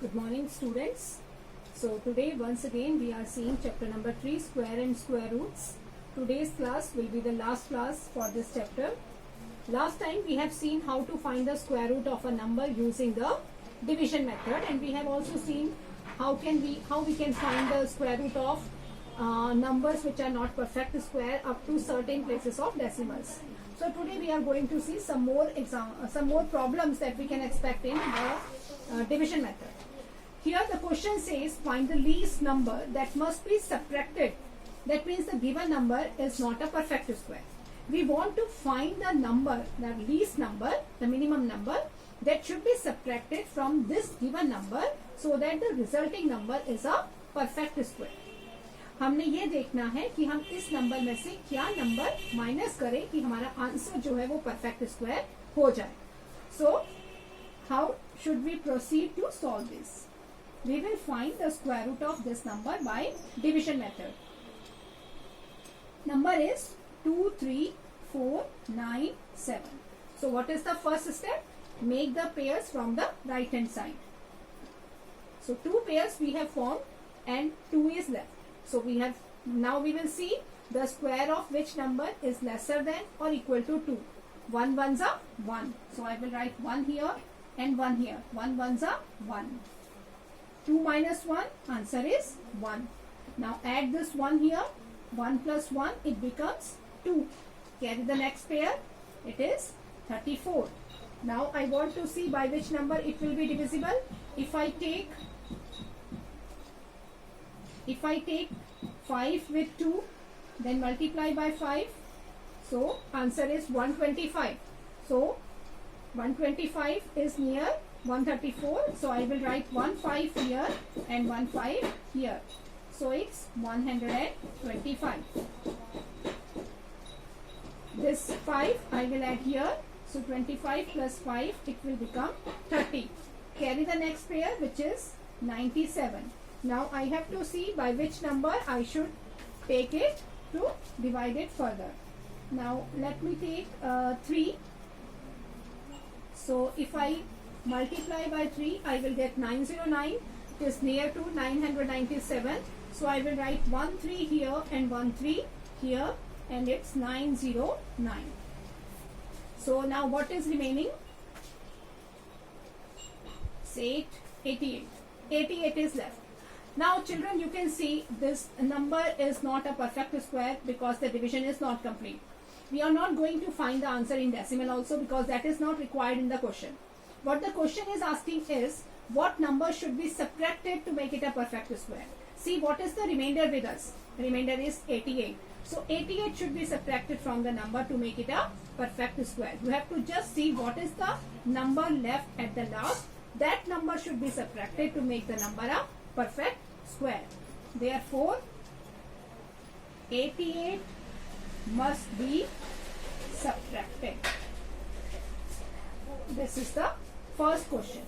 Good morning, students. So today once again we are seeing chapter number 3, square and square roots. Today's class will be the last class for this chapter. Last time we have seen how to find the square root of a number using the division method, and we have also seen how we can find the square root of numbers which are not perfect square up to certain places of decimals. So today we are going to see some more problems that we can expect in the division method. Here the question says find the least number that must be subtracted. That means the given number is not a perfect square. We want to find the number, the least number, the minimum number that should be subtracted from this given number so that the resulting number is a perfect square. हमने ये देखना है कि हम इस number में से क्या नंबर माइनस करें कि हमारा आंसर जो है वो परफेक्ट स्क्वायर हो जाए. So how should we proceed to solve this? We will find the square root of this number by division method. Number is 2, 3, 4, 9, 7. So what is the first step? Make the pairs from the right hand side. So two pairs we have formed and 2 is left. So now we will see the square of which number is lesser than or equal to 2. 1 ones are 1. So I will write 1 here and 1 here. 1 ones are 1. 2 minus 1, answer is 1. Now add this 1 here. 1 plus 1, it becomes 2. Carry the next pair. It is 34. Now I want to see by which number it will be divisible. If I take 5 with 2, then multiply by 5. So answer is 125. So 125 is near 134. So I will write 1 5 here and 1 5 here. So it's 125. This 5 I will add here. So 25 plus 5, it will become 30. Carry the next pair, which is 97. Now I have to see by which number I should take it to divide it further. Now let me take 3. So if I multiply by 3, I will get 909. It is near to 997. So I will write 1 3 here and 1 3 here, and it's 909. So now what is remaining? Say 88. 88 is left. Now children, you can see this number is not a perfect square because the division is not complete. We are not going to find the answer in decimal also because that is not required in the question. What the question is asking is what number should be subtracted to make it a perfect square. See what is the remainder with us. The remainder is 88. So 88 should be subtracted from the number to make it a perfect square. You have to just see what is the number left at the last. That number should be subtracted to make the number a perfect square. Therefore 88 must be subtracted. This is the first question.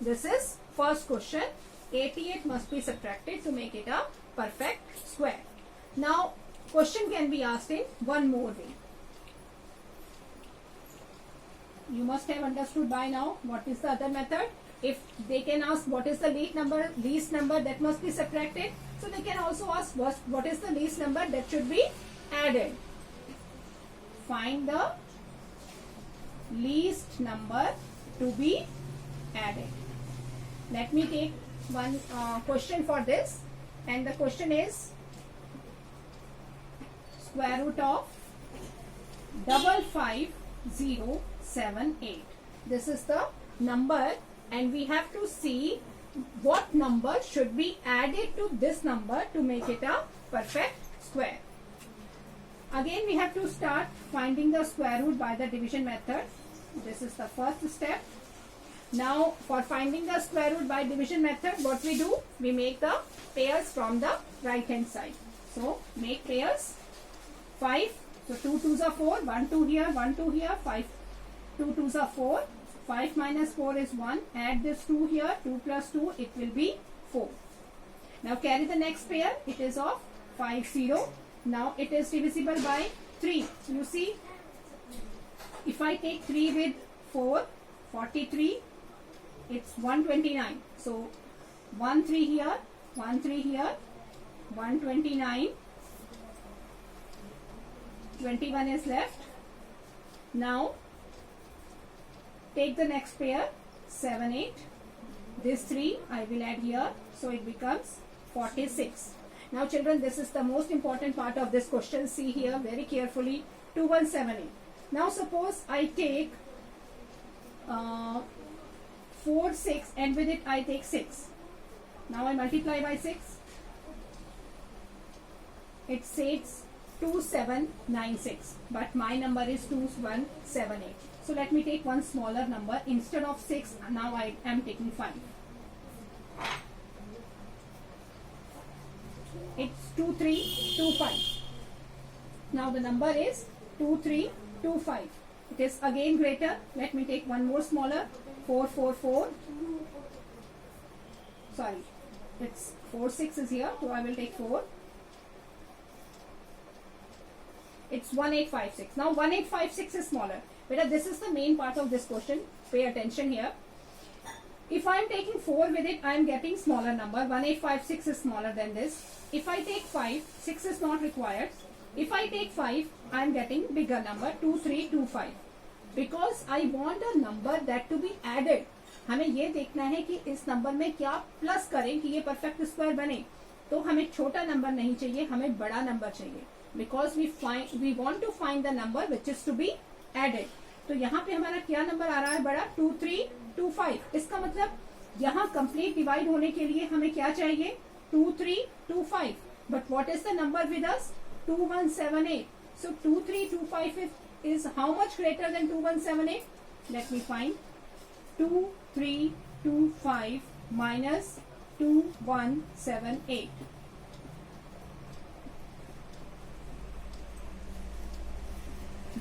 This is first question. 88 must be subtracted to make it a perfect square. Now question can be asked in one more way. You must have understood by now what is the other method. If they can ask what is the least number that must be subtracted, so they can also ask what is the least number that should be added. Find the least number to be added. Let me take one question for this, and the question is square root of 55078. This is the number, and we have to see what number should be added to this number to make it a perfect square. Again we have to start finding the square root by the division method. This is the first step. Now for finding the square root by division method, what we do? We make the pairs from the right hand side. So make pairs. 5. So 2 2s are 4. 1 2 here, 1 2 here. 5 2 2s are 4. 5 minus 4 is 1. Add this 2 here. 2 plus 2, it will be 4. Now carry the next pair. It is of 5 0. Now it is divisible by 3. You see, if I take 3 with 4, 43. it's 129. So 1 3 here, 1 3 here, 129, 21 is left. Now take the next pair, 7 8. This 3 I will add here, so it becomes 46. Now children, this is the most important part of this question. See here very carefully, 2178. Now suppose I take 4 6 and with it I take 6. Now I multiply by 6. It says 2796, but my number is 2178. So let me take one smaller number. Instead of 6, now I am taking 5. It's 2325. Now the number is 2325. It is again greater. Let me take one more smaller. 444. Sorry, it's 4 6 is here, so I will take 4. It's 1856. Now 1856 is smaller. But this is the main part of this question. Pay attention here. If I am taking 4 with it, I am getting smaller number. 1856 is smaller than this. If I take 5, 6 is not required. If I take 5, I am getting bigger number, 2325. Because I want a number that to be added. हमें ये देखना है कि इस number में क्या plus करें कि ये परफेक्ट स्क्वायर बने. तो हमें छोटा नंबर नहीं चाहिए, हमें बड़ा नंबर चाहिए. Because we want to find the number which is to be added. तो यहाँ पे हमारा क्या नंबर आ रहा है बड़ा, 2325. इसका मतलब यहाँ कंप्लीट डिवाइड होने के लिए हमें क्या चाहिए, 2325. But what is the number with us? 2178. So 2325 is how much greater than 2178? Let me find. 2325 minus 2178.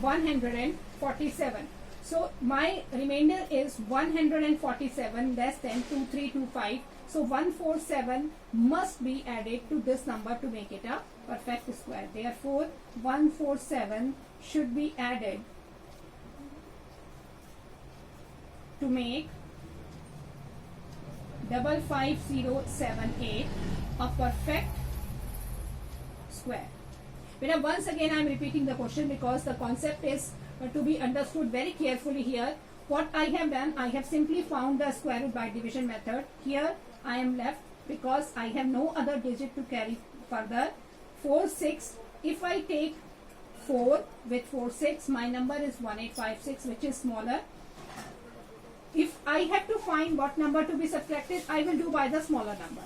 $147. So my remainder is 147 less than 2325. So 147 must be added to this number to make it a perfect square. Therefore 147 should be added to make 55078 a perfect square. But once again I am repeating the question because the concept is to be understood very carefully here. What I have done, I have simply found the square root by division method. Here I am left because I have no other digit to carry further. 4 6. If I take 4 with 4 6, my number is 1856, which is smaller. If I have to find what number to be subtracted, I will do by the smaller number.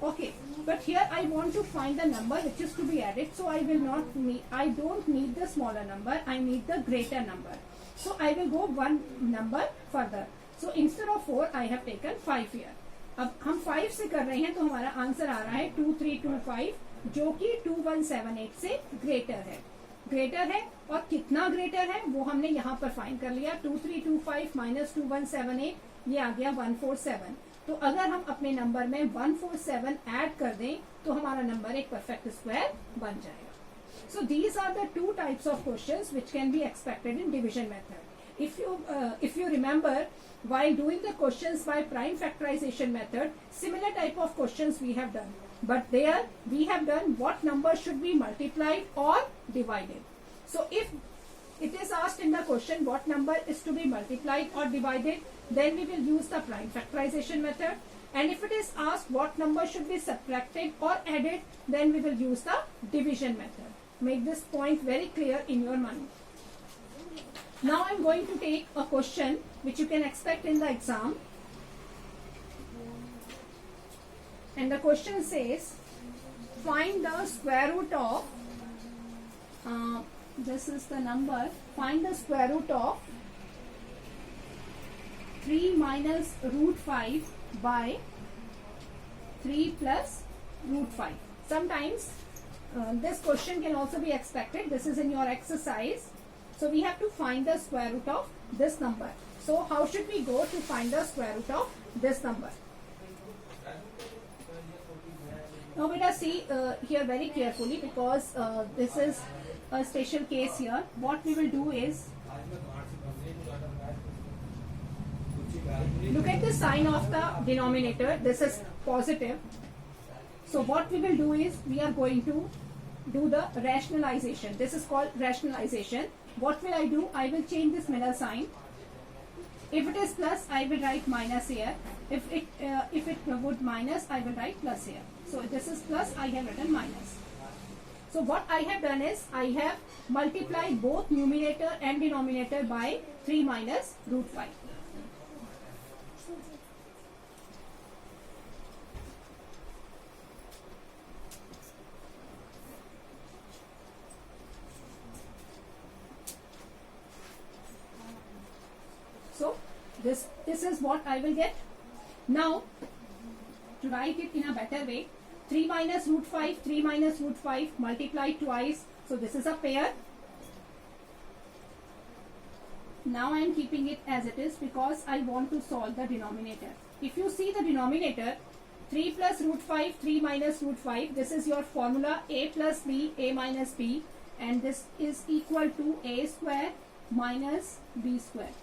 Okay, but here I want to find the number which is to be added, so I don't need the smaller number, I need the greater number. So I will go one number further. So instead of 4, I have taken 5 here. अब हम 5 से कर रहे हैं तो हमारा answer आ रहा है 2325, जो कि 2178 से ग्रेटर है और कितना ग्रेटर है वो हमने यहाँ पर फाइंड कर लिया. 2325 माइनस 2178 ये आ गया 147. तो अगर हम अपने नंबर में 147 ऐड कर दें तो हमारा नंबर एक परफेक्ट स्क्वायर बन जाएगा. So these are the two types of questions which can be expected in division method. If you remember, while doing the questions by prime factorization method, similar type of questions we have done. But there we have done what number should be multiplied or divided. So if it is asked in the question what number is to be multiplied or divided, then we will use the prime factorization method. And if it is asked what number should be subtracted or added, then we will use the division method. Make this point very clear in your mind. Now I am going to take a question which you can expect in the exam. And the question says, find the square root of, this is the number, find the square root of 3 minus root 5 by 3 plus root 5. Sometimes this question can also be expected. This is in your exercise. So we have to find the square root of this number. So how should we go to find the square root of this number? Now beta see here very carefully, because this is a special case here. What we will do is, look at the the sign of the denominator. This is positive. So what we will do is we are going to do the rationalization. This is called rationalization. What will I do? I will change this middle sign. If it is plus, I will write minus here. If it would minus, I will write plus here. So this is plus, I have written minus. So what I have done is I have multiplied both numerator and denominator by 3 minus root 5. So this is what I will get. Now to write it in a better way, 3 minus root 5, 3 minus root 5 multiplied twice. So this is a pair. Now I am keeping it as it is because I want to solve the denominator. If you see the denominator, 3 plus root 5, 3 minus root 5, this is your formula a plus b, a minus b, and this is equal to a square minus b square.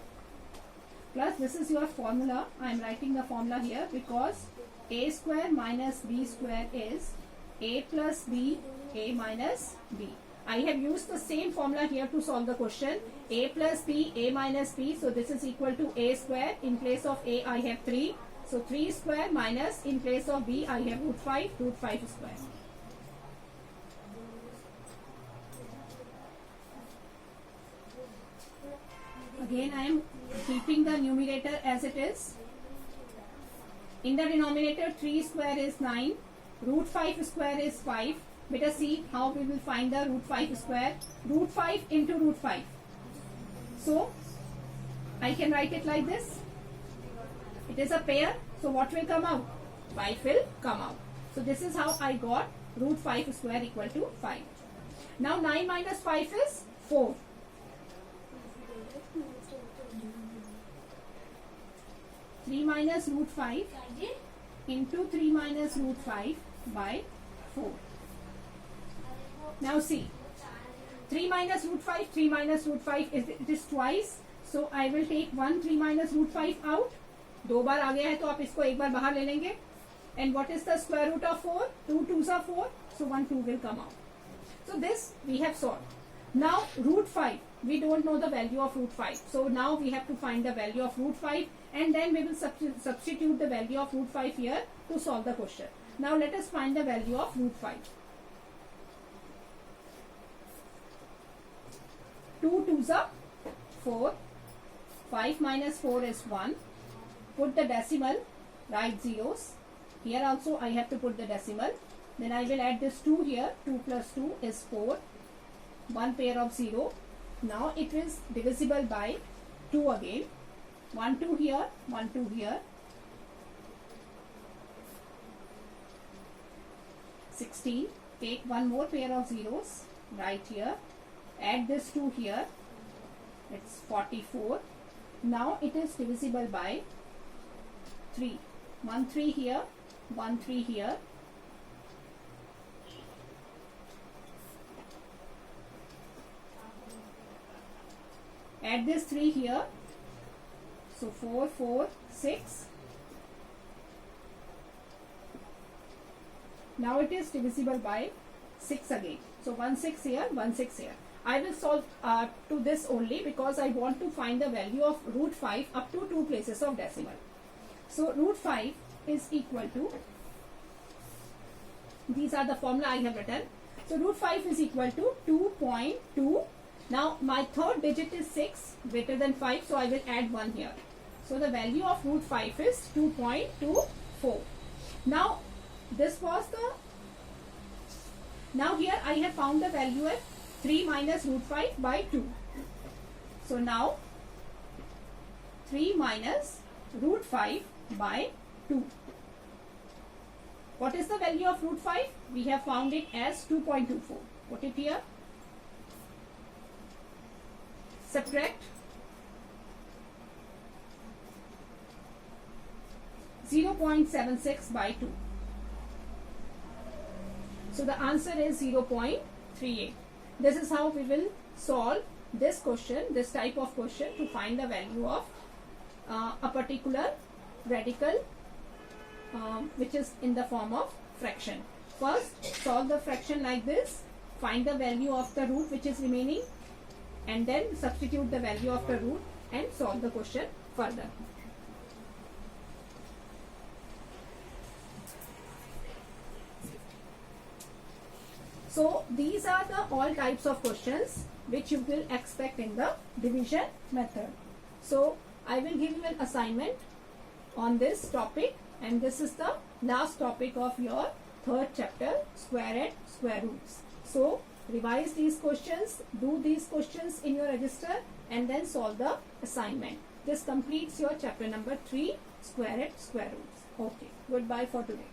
Plus this is your formula. I am writing the formula here because a square minus b square is a plus b, a minus b. I have used the same formula here to solve the question. A plus b, a minus b. So this is equal to a square. In place of a, I have 3. So 3 square minus, in place of b, I have root 5 square. Again, I am keeping the numerator as it is. In the denominator, 3 square is 9. Root 5 square is 5. Let us see how we will find the root 5 square. Root 5 into root 5. So, I can write it like this. It is a pair. So, what will come out? 5 will come out. So, this is how I got root 5 square equal to 5. Now, 9 minus 5 is 4. 3 minus root 5 into 3 minus root 5 by 4. Now see, 3 minus root 5, 3 minus root 5 it is twice. So I will take 1 3 minus root 5 out. 2 बार आ गया है तो आप इसको एक बार बाहर ले लेंगे. And what is the square root of 4? 2 2s are 4. So 1 2 will come out. So this we have solved. Now root 5. We don't know the value of root 5. So now we have to find the value of root 5 and then we will substitute the value of root 5 here to solve the question. Now let us find the value of root 5. 2 2s are 4. 5 minus 4 is 1. Put the decimal, write zeros. Here also I have to put the decimal. Then I will add this 2 here. 2 plus 2 is 4. 1 pair of 0. Now it is divisible by 2 again. 1 2 here, 1 2 here. 16. Take one more pair of zeros right here. Add this 2 here. It's 44. Now it is divisible by 3. 1 3 here, 1 3 here. Add this 3 here. So 4 4 6. Now it is divisible by 6 again. So 1 6 here, 1 6 here. I will solve to this only because I want to find the value of root 5 up to 2 places of decimal. So root 5 is equal to, these are the formula I have written. So root 5 is equal to 2.2. Now my third digit is 6 greater than 5, so I will add 1 here. So the value of root 5 is 2.24. Now this was the, now here I have found the value of 3 minus root 5 by 2. So now 3 minus root 5 by 2. What is the value of root 5? We have found it as 2.24. Put it here. Subtract 0.76 by 2. So the answer is 0.38. This is how we will solve this question, this type of question, to find the value of a particular radical which is in the form of fraction. First, solve the fraction like this, find the value of the root which is remaining, and then substitute the value of the root and solve the question further. So these are the all types of questions which you will expect in the division method. So I will give you an assignment on this topic, and this is the last topic of your third chapter, square and square roots. So revise these questions, do these questions in your register, and then solve the assignment. This completes your chapter number 3, square and square roots. Okay, goodbye for today.